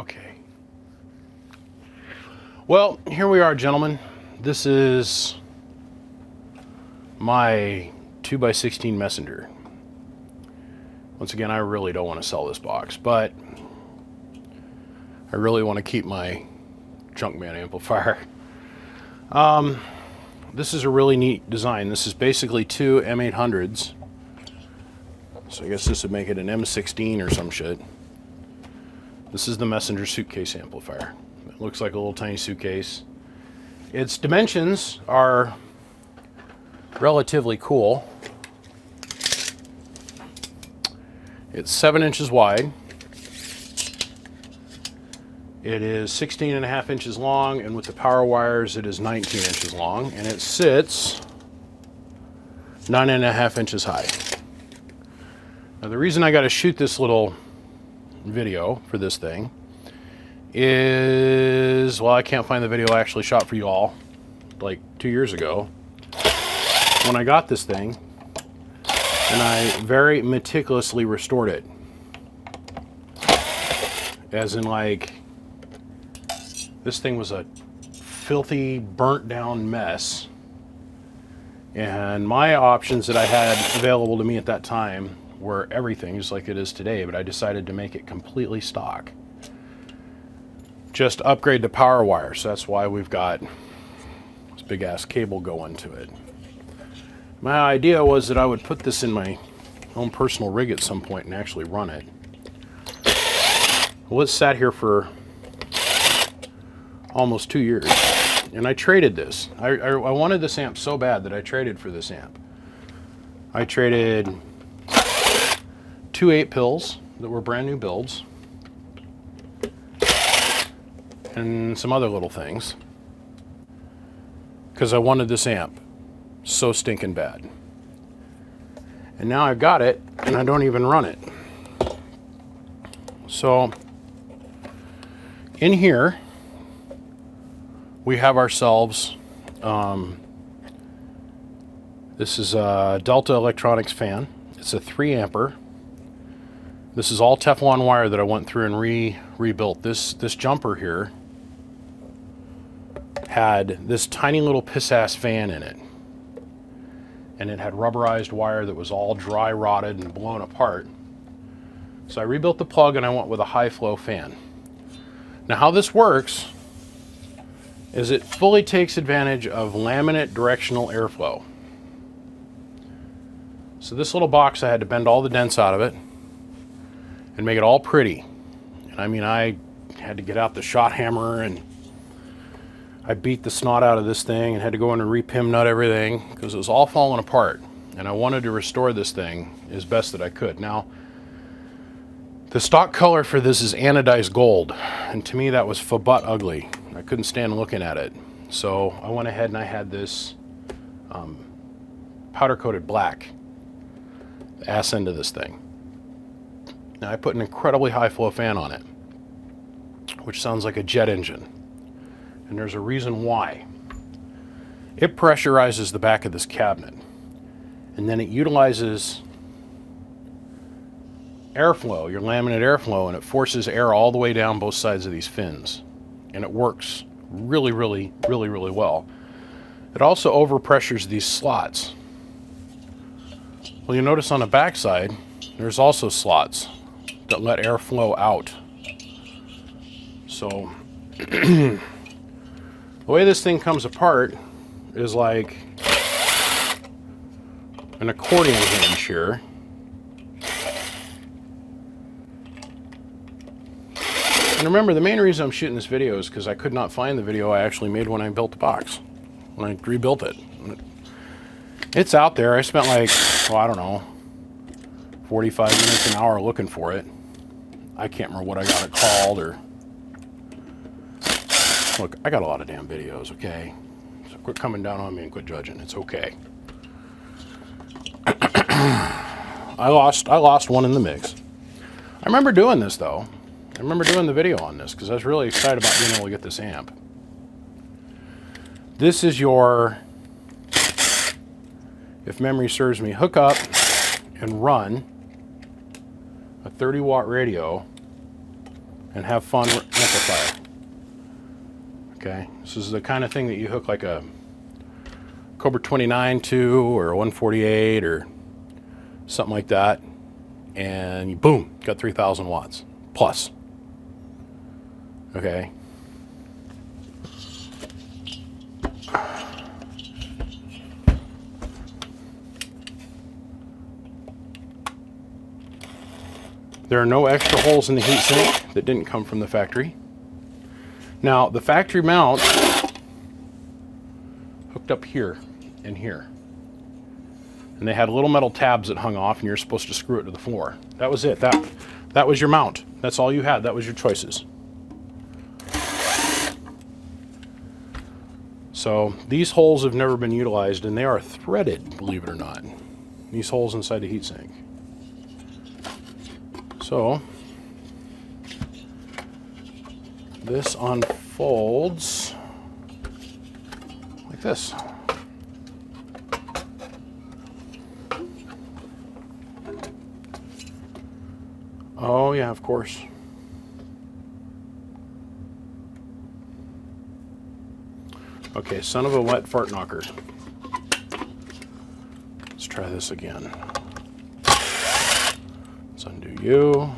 Okay. Well, here we are, gentlemen. This is my 2x16 Messenger. Once again, I really don't want to sell this box, but I really want to keep my Junkman amplifier. This is a really neat design. This is basically two M800s. So I guess this would make it an M16 or some shit. This is the Messenger suitcase amplifier. It looks like a little tiny suitcase. Its dimensions are relatively cool. It's 7 inches wide. It is 16.5 inches long, and with the power wires, it is 19 inches long, and it sits 9.5 inches high. Now, the reason I got to shoot this little video for this thing is, well, I can't find the video I actually shot for you all like 2 years ago when I got this thing, and I very meticulously restored it. As in, like, this thing was a filthy, burnt down mess. And my options that I had available to me at that time were everything, just like it is today, but I decided to make it completely stock. Just upgrade the power wire, so that's why we've got this big ass cable going to it. My idea was that I would put this in my own personal rig at some point and actually run it. Well, it sat here for almost 2 years, and I traded this. I wanted this amp so bad that I traded for this amp. I traded 2 8-pills that were brand new builds and some other little things because I wanted this amp so stinking bad. And now I've got it and I don't even run it. So in here we have ourselves, this is a Delta Electronics fan. It's a 3 amper. This is all Teflon wire that I went through and rebuilt. This jumper here had this tiny little piss-ass fan in it. And it had rubberized wire that was all dry rotted and blown apart. So I rebuilt the plug and I went with a high flow fan. Now how this works is it fully takes advantage of laminate directional airflow. So this little box, I had to bend all the dents out of it and make it all pretty. And I mean, I had to get out the shot hammer and I beat the snot out of this thing and had to go in and re-pim nut everything because it was all falling apart. And I wanted to restore this thing as best that I could. Now, the stock color for this is anodized gold, and to me that was butt ugly. I couldn't stand looking at it. So I went ahead and I had this powder coated black, the ass end of this thing. Now I put an incredibly high flow fan on it, which sounds like a jet engine. And there's a reason why. It pressurizes the back of this cabinet, and then it utilizes airflow, your laminate airflow, and it forces air all the way down both sides of these fins. And it works really, really, really, really well. It also overpressures these slots. Well, you notice on the back side, there's also slots that let air flow out. So, the way this thing comes apart is like an accordion hinge here. And remember, the main reason I'm shooting this video is because I could not find the video I actually made when I built the box, when I rebuilt it. It's out there. I spent like, well, I don't know, 45 minutes, an hour looking for it. I can't remember what I got it called or... Look, I got a lot of damn videos, okay? So quit coming down on me and quit judging. It's okay. I lost one in the mix. I remember doing this, though. I remember doing the video on this because I was really excited about being able to get this amp. This is your, if memory serves me, hook up and run a 30-watt radio and have fun amplifier. Okay, this is the kind of thing that you hook like a Cobra 29 to, or a 148 or something like that, and you boom, got 3,000 watts plus. Okay. There are no extra holes in the heatsink that didn't come from the factory. Now, the factory mount hooked up here and here. And they had little metal tabs that hung off, and you're supposed to screw it to the floor. That was it. That was your mount. That's all you had. That was your choices. So these holes have never been utilized, and they are threaded, believe it or not. These holes inside the heatsink. So this unfolds like this. Oh yeah, of course. Okay, son of a wet fart knocker. Let's try this again. Let's undo you.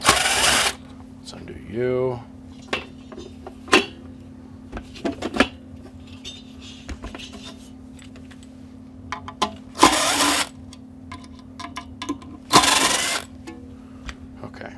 Let's undo you. Okay.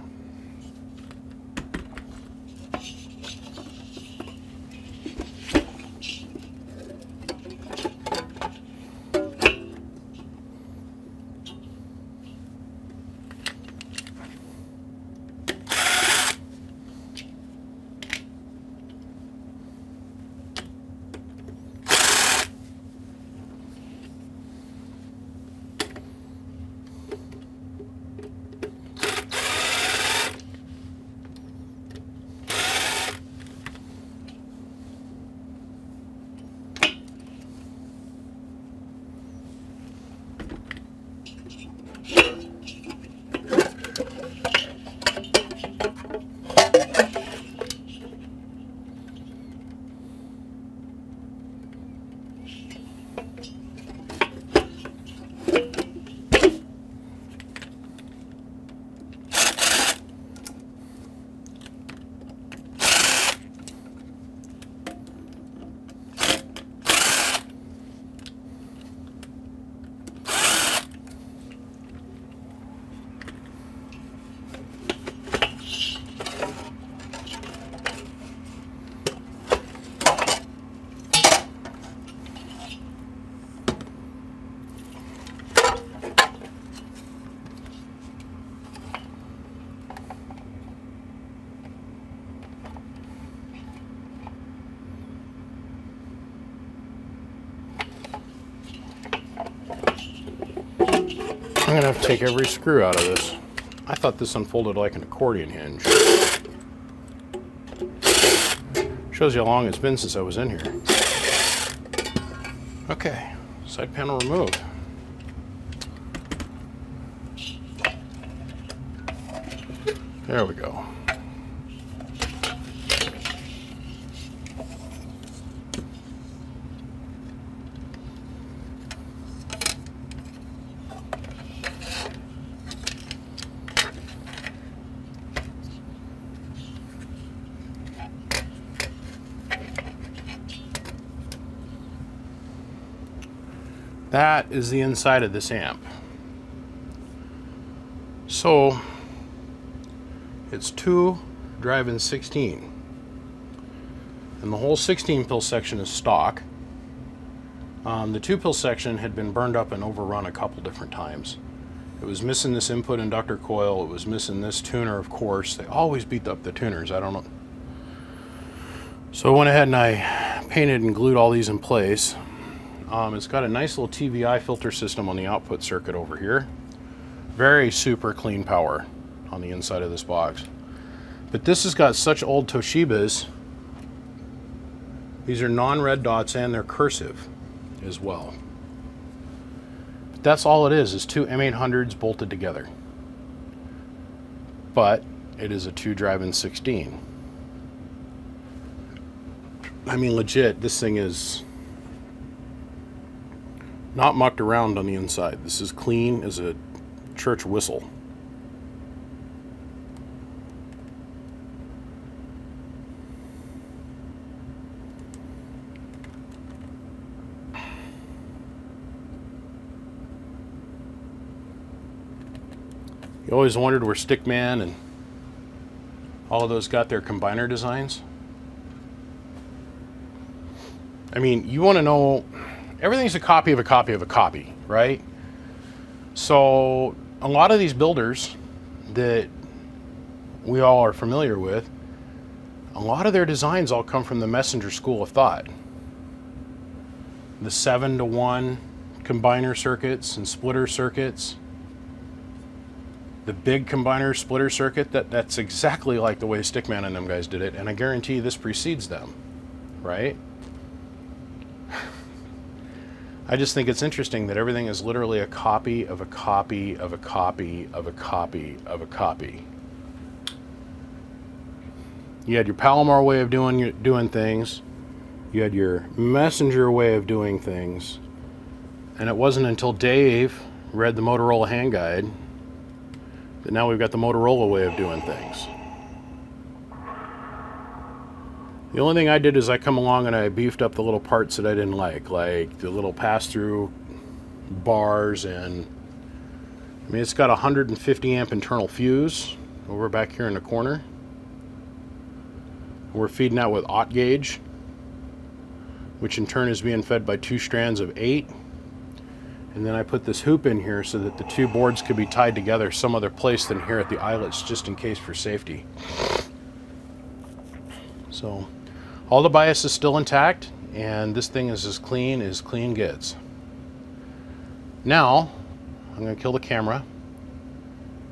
I'm gonna have to take every screw out of this. I thought this unfolded like an accordion hinge. Shows you how long it's been since I was in here. Okay, side panel removed. There we go. That is the inside of this amp. So it's 2 drive-in 16, and the whole 16 pill section is stock. The 2 pill section had been burned up and overrun a couple different times. It was missing this input inductor coil. It was missing this tuner, of course. They always beat up the tuners. I don't know. So I went ahead and I painted and glued all these in place. It's got a nice little TVI filter system on the output circuit over here. Very super clean power on the inside of this box. But this has got such old Toshibas. These are non-red dots and they're cursive as well. But that's all it is 2 M800s bolted together. But it is a 2 drive-in 16. I mean, legit, this thing is not mucked around on the inside. This is clean as a church whistle. You always wondered where Stickman and all of those got their combiner designs. I mean, you want to know, everything's a copy of a copy of a copy, right? So a lot of these builders that we all are familiar with, a lot of their designs all come from the Messenger school of thought. The 7-to-1 combiner circuits and splitter circuits. The big combiner splitter circuit, that's exactly like the way Stickman and them guys did it, and I guarantee this precedes them, right? I just think it's interesting that everything is literally a copy of a copy of a copy of a copy of a copy. You had your Palomar way of doing things. You had your Messenger way of doing things. And it wasn't until Dave read the Motorola hand guide that now we've got the Motorola way of doing things. The only thing I did is I come along and I beefed up the little parts that I didn't like the little pass-through bars, and I mean, it's got a 150 amp internal fuse over back here in the corner. We're feeding out with aught gauge, which in turn is being fed by 2 strands of 8. And then I put this hoop in here so that the 2 boards could be tied together some other place than here at the eyelets, just in case for safety. So all the bias is still intact, and this thing is as clean gets. Now I'm going to kill the camera,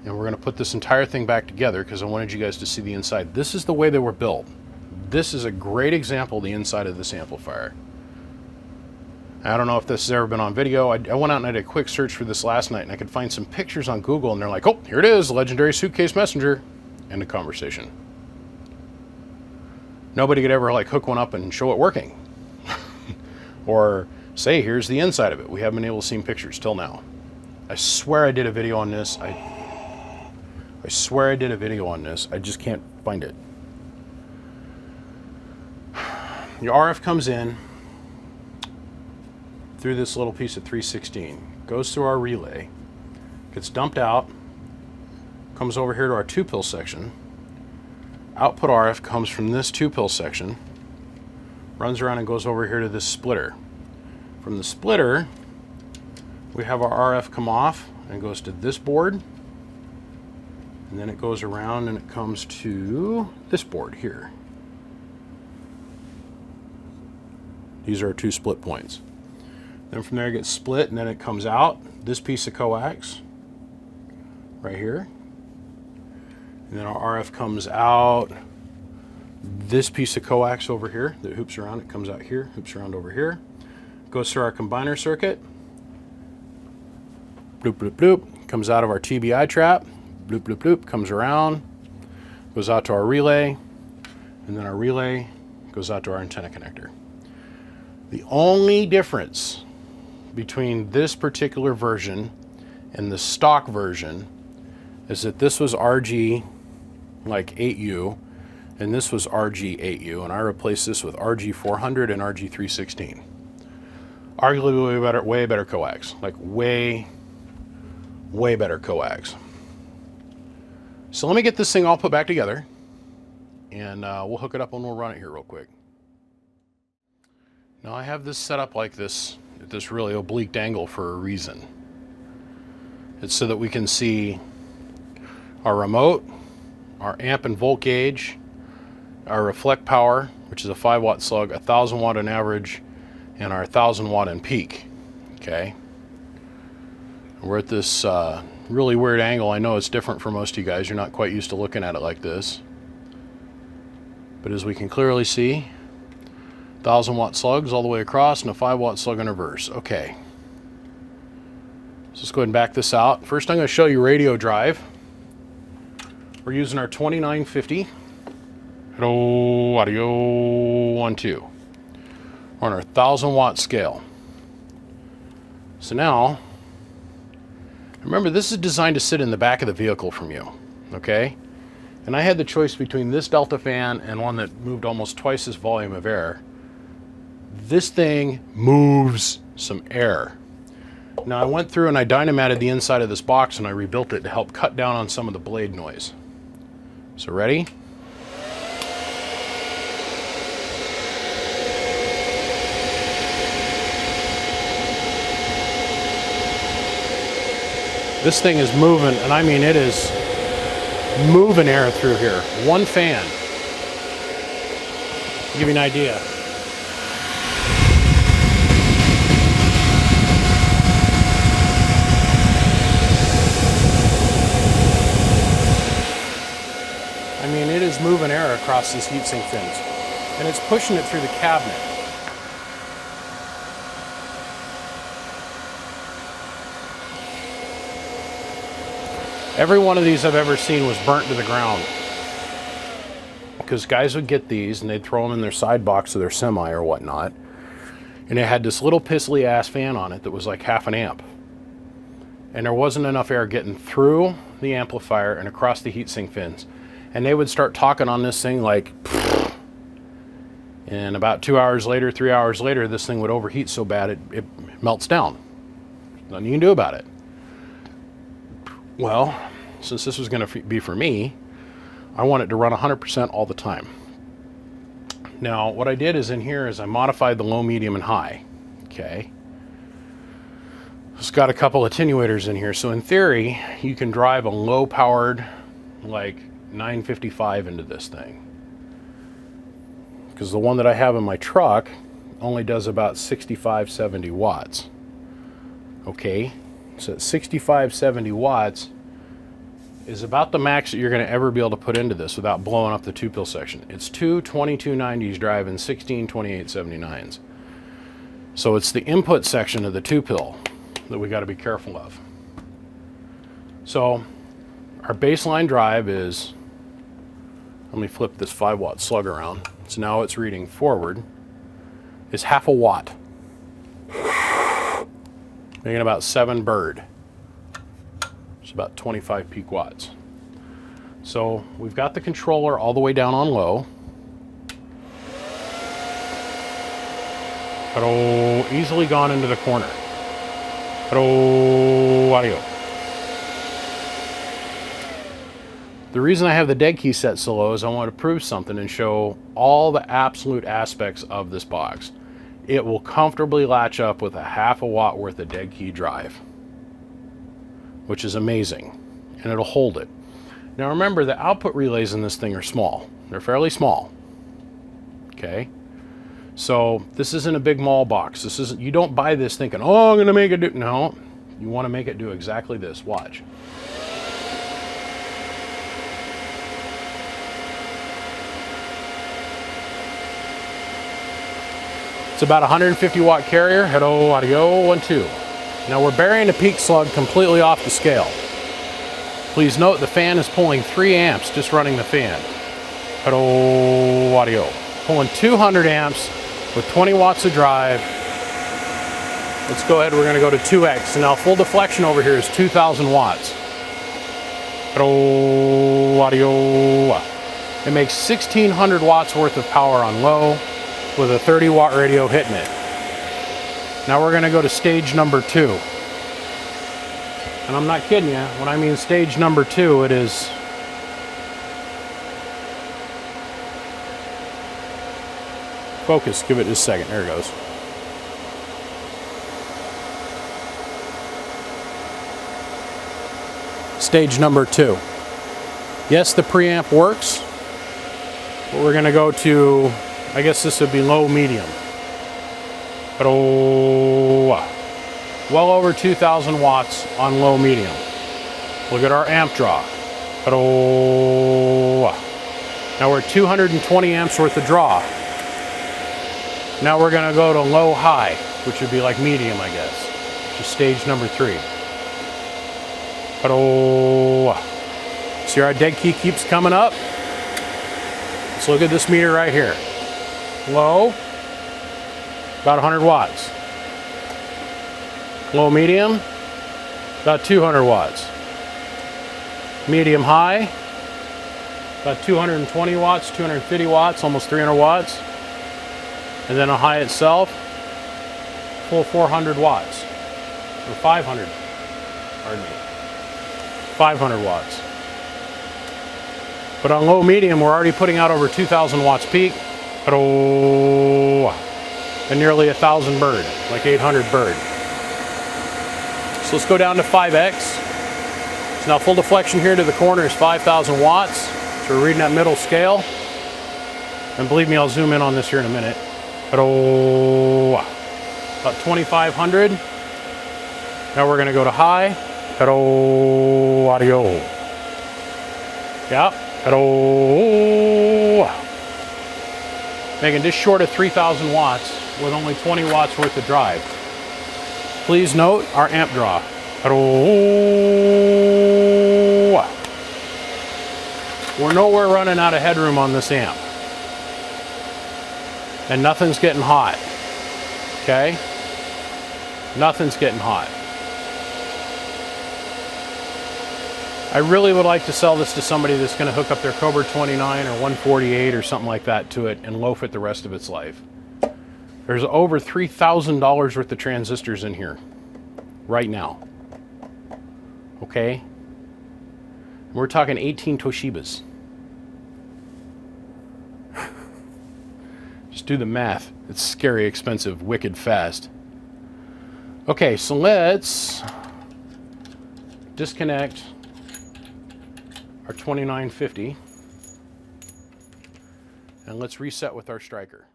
and we're going to put this entire thing back together because I wanted you guys to see the inside. This is the way they were built. This is a great example of the inside of this amplifier. I don't know if this has ever been on video. I went out and I did a quick search for this last night, and I could find some pictures on Google, and they're like, oh, here it is, legendary suitcase Messenger. End of conversation. Nobody could ever like hook one up and show it working. Or say, here's the inside of it. We haven't been able to see pictures till now. I swear I did a video on this. I swear I did a video on this. I just can't find it. The RF comes in through this little piece of 316, goes through our relay, gets dumped out, comes over here to our 2-pill section. Output RF comes from this 2-pill section, runs around and goes over here to this splitter. From the splitter, we have our RF come off and goes to this board, and then it goes around and it comes to this board here. These are our 2 split points. Then from there it gets split, and then it comes out this piece of coax right here. And then our RF comes out this piece of coax over here that hoops around. It comes out here, hoops around over here. Goes through our combiner circuit. Bloop, bloop, bloop. Comes out of our TBI trap. Bloop, bloop, bloop. Comes around. Goes out to our relay. And then our relay goes out to our antenna connector. The only difference between this particular version and the stock version is that this was RG like 8U and this was RG 8U, and I replaced this with RG 400 and RG 316. Arguably way better coax, like way better coax. So let me get this thing all put back together, and we'll hook it up and we'll run it here real quick. Now I have this set up like this at this really oblique angle for a reason. It's so that we can see our remote, our amp and volt gauge, our reflect power, which is a 5-watt slug, 1,000 watt on average, and our 1,000 watt in peak. Okay. We're at this really weird angle. I know it's different for most of you guys. You're not quite used to looking at it like this. But as we can clearly see, 1,000 watt slugs all the way across and a 5-watt slug in reverse. Okay. So let's go ahead and back this out. First I'm going to show you radio drive. We're using our 2950. Hello, audio 1, 2. We're on our 1,000-watt scale. So now, remember, this is designed to sit in the back of the vehicle from you, okay? And I had the choice between this Delta fan and one that moved almost twice this volume of air. This thing moves some air. Now I went through and I dynamited the inside of this box and I rebuilt it to help cut down on some of the blade noise. So ready? This thing is moving, and I mean it is moving air through here. One fan. To give you an idea. I mean, it is moving air across these heatsink fins, and it's pushing it through the cabinet. Every one of these I've ever seen was burnt to the ground. Because guys would get these and they'd throw them in their side box of their semi or whatnot. And it had this little pissly ass fan on it that was like half an amp. And there wasn't enough air getting through the amplifier and across the heatsink fins. And they would start talking on this thing like, and about 2 hours later, 3 hours later, this thing would overheat so bad it melts down. Nothing you can do about it. Well, since this was going to be for me, I want it to run 100% all the time. Now, what I did is in here is I modified the low, medium, and high. Okay. It's got a couple attenuators in here. So in theory, you can drive a low-powered, like 955 into this thing. Because the one that I have in my truck only does about 65, 70 watts. Okay. So at 65, 70 watts is about the max that you're going to ever be able to put into this without blowing up the 2-pill section. It's two 2290s driving 16 2879s. So it's the input section of the 2-pill that we got to be careful of. So our baseline drive is, let me flip this 5-watt slug around. So now it's reading forward, is half a watt. Making about 7 bird. It's about 25 peak watts. So we've got the controller all the way down on low. Pero easily gone into the corner. Pero audio. The reason I have the dead key set so low is I want to prove something and show all the absolute aspects of this box. It will comfortably latch up with a half a watt worth of dead key drive, which is amazing, and it'll hold it. Now remember, the output relays in this thing are small. They're fairly small, okay? So this isn't a big mall box. This isn't, you don't buy this thinking, oh, I'm gonna make it do, no. You wanna make it do exactly this, watch. It's about 150 watt carrier. Hello, audio, 1, 2. Now we're burying the peak slug completely off the scale. Please note the fan is pulling 3 amps just running the fan. Hello, audio. Pulling 200 amps with 20 watts of drive. Let's go ahead, we're gonna go to 2X. And now full deflection over here is 2,000 watts. Hello, audio. It makes 1,600 watts worth of power on low, with a 30 watt radio hitting it. Now we're gonna go to stage number 2. And I'm not kidding you, when I mean stage number 2, it is focus, give it just a second, there it goes. Stage number 2. Yes, the preamp works, but we're gonna go to, I guess this would be low medium. Well over 2,000 watts on low medium. Look at our amp draw. Now we're at 220 amps worth of draw. Now we're gonna go to low high, which would be like medium, I guess. Which is stage number 3. See, our dead key keeps coming up. Let's look at this meter right here. Low, about 100 watts. Low medium, about 200 watts. Medium high, about 220 watts, 250 watts, almost 300 watts. And then a high itself, full 400 watts, or 500, pardon me, 500 watts. But on low medium, we're already putting out over 2,000 watts peak, and nearly 1,000 bird, like 800 bird. So let's go down to 5X. So now full deflection here to the corner is 5,000 watts. So we're reading that middle scale. And believe me, I'll zoom in on this here in a minute. About 2,500. Now we're going to go to high. Audio. Yep. Making just short of 3,000 watts with only 20 watts worth of drive. Please note our amp draw. We're nowhere running out of headroom on this amp. And nothing's getting hot. Okay? Nothing's getting hot. I really would like to sell this to somebody that's going to hook up their Cobra 29 or 148 or something like that to it and loaf it the rest of its life. There's over $3,000 worth of transistors in here right now. Okay? We're talking 18 Toshibas. Just do the math. It's scary expensive, wicked fast. Okay, so let's disconnect our 2950 and let's reset with our striker.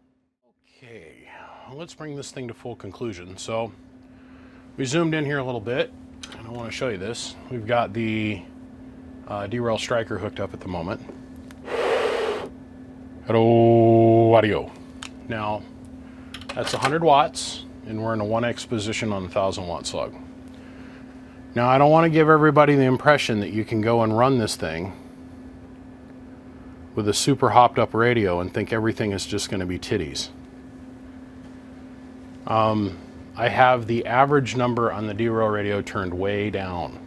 Okay, let's bring this thing to full conclusion. So we zoomed in here a little bit and I want to show you this. We've got the derail striker hooked up at the moment. Hello, audio. Now that's 100 watts and we're in a 1X position on a 1,000 watt slug. Now I don't want to give everybody the impression that you can go and run this thing with a super hopped up radio and think everything is just going to be titties. I have the average number on the derail radio turned way down.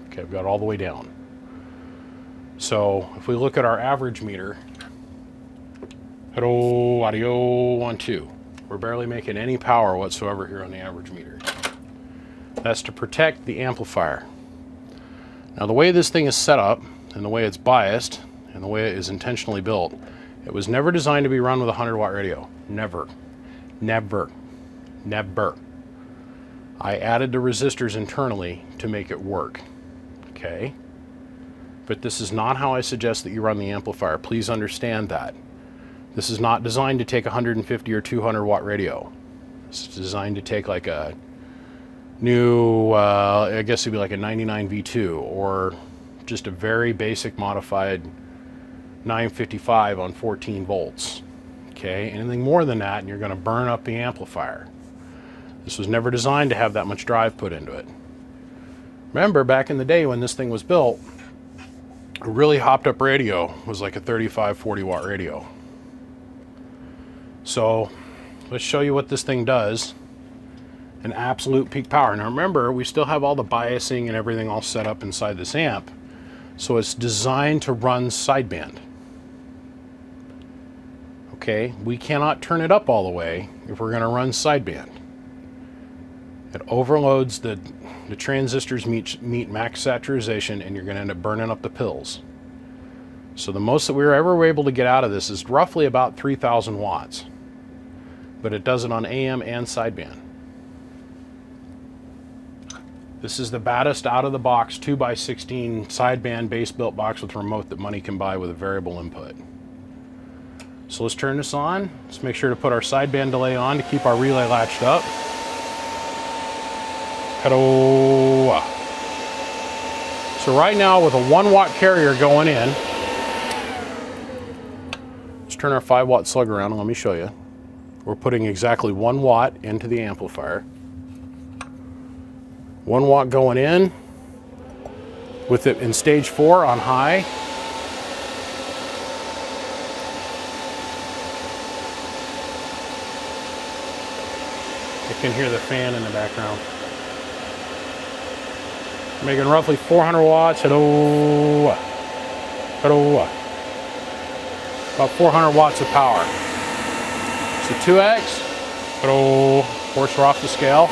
Okay, I've got it all the way down. So if we look at our average meter, hello, audio, 1, 2. We're barely making any power whatsoever here on the average meter. That's to protect the amplifier. Now the way this thing is set up, and the way it's biased, and the way it is intentionally built, it was never designed to be run with a 100 watt radio. Never. Never. Never. I added the resistors internally to make it work. Okay? But this is not how I suggest that you run the amplifier. Please understand that. This is not designed to take a 150 or 200 watt radio. It's designed to take like a new, I guess it'd be like a 99 V2 or just a very basic modified 955 on 14 volts. Okay, anything more than that and you're going to burn up the amplifier. This was never designed to have that much drive put into it. Remember back in the day when this thing was built, a really hopped up radio was like a 35-40 watt radio. So let's show you what this thing does in absolute peak power. Now remember, we still have all the biasing and everything all set up inside this amp. So it's designed to run sideband. Okay, we cannot turn it up all the way if we're going to run sideband. It overloads the transistors meet max saturation and you're going to end up burning up the pills. So the most that we were ever able to get out of this is roughly about 3,000 watts. But it does it on AM and sideband. This is the baddest out of the box 2x16 sideband base built box with remote that money can buy with a variable input. So let's turn this on. Let's make sure to put our sideband delay on to keep our relay latched up. Hello. So right now with a 1 watt carrier going in, let's turn our 5 watt slug around and let me show you. We're putting exactly 1 watt into the amplifier. 1 watt going in with it in stage 4 on high. can hear the fan in the background. Making roughly 400 watts. Hello. Hello. About 400 watts of power. So 2x. Hello. Of course, we're off the scale.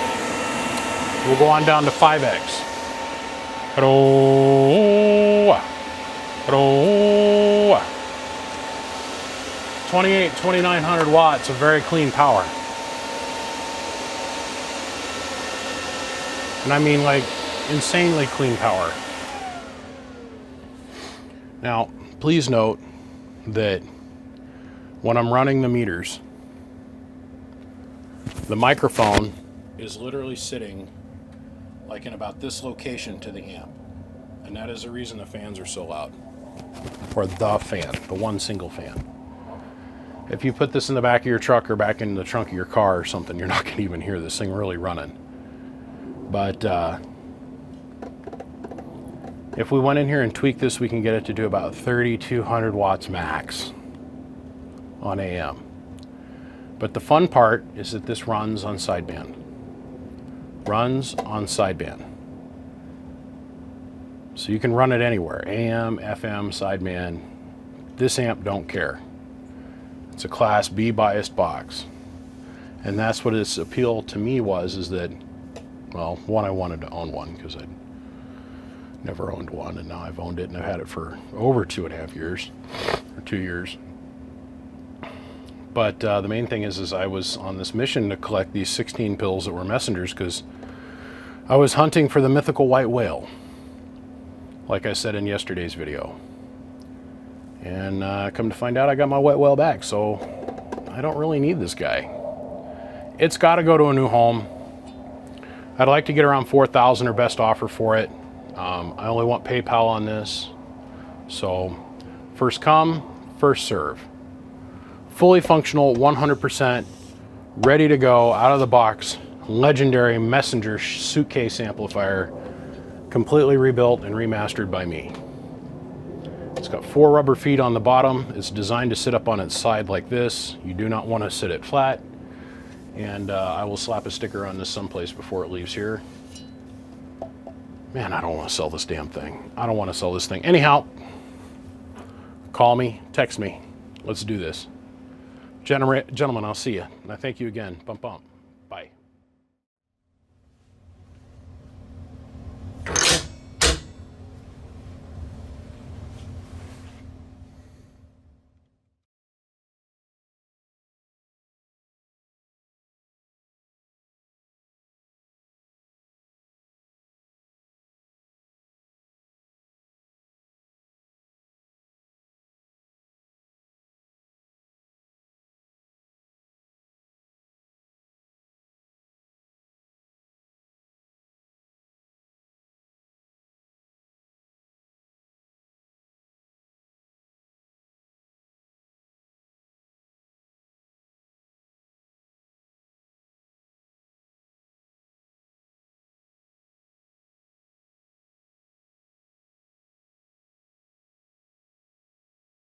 We'll go on down to 5x. Hello. Hello. 2900 watts of very clean power. And I mean like insanely clean power. Now, please note that when I'm running the meters, the microphone is literally sitting like in about this location to the amp. And that is the reason the fans are so loud. Or the fan, the one single fan. If you put this in the back of your truck or back in the trunk of your car or something, you're not going to even hear this thing really running. But if we went in here and tweaked this, we can get it to do about 3,200 watts max on AM. But the fun part is that this runs on sideband. Runs on sideband. So you can run it anywhere, AM, FM, sideband. This amp don't care. It's a Class B biased box. And that's what its appeal to me was, is that, well, one, I wanted to own one because I'd never owned one, and now I've owned it and I've had it for over 2.5 years, or 2 years. But the main thing is I was on this mission to collect these 16 pills that were messengers because I was hunting for the mythical white whale, like I said in yesterday's video. And come to find out, I got my white whale back, so I don't really need this guy. It's got to go to a new home. I'd like to get around 4,000 or best offer for it. I only want PayPal on this. So first come, first serve. Fully functional, 100%, ready to go, out of the box, legendary messenger suitcase amplifier, completely rebuilt and remastered by me. It's got 4 rubber feet on the bottom. It's designed to sit up on its side like this. You do not want to sit it flat. And I will slap a sticker on this someplace before it leaves here. Man, I don't want to sell this damn thing. I don't want to sell this thing. Anyhow, call me, text me. Let's do this. Gentlemen, I'll see you. And I thank you again. Bump, bump.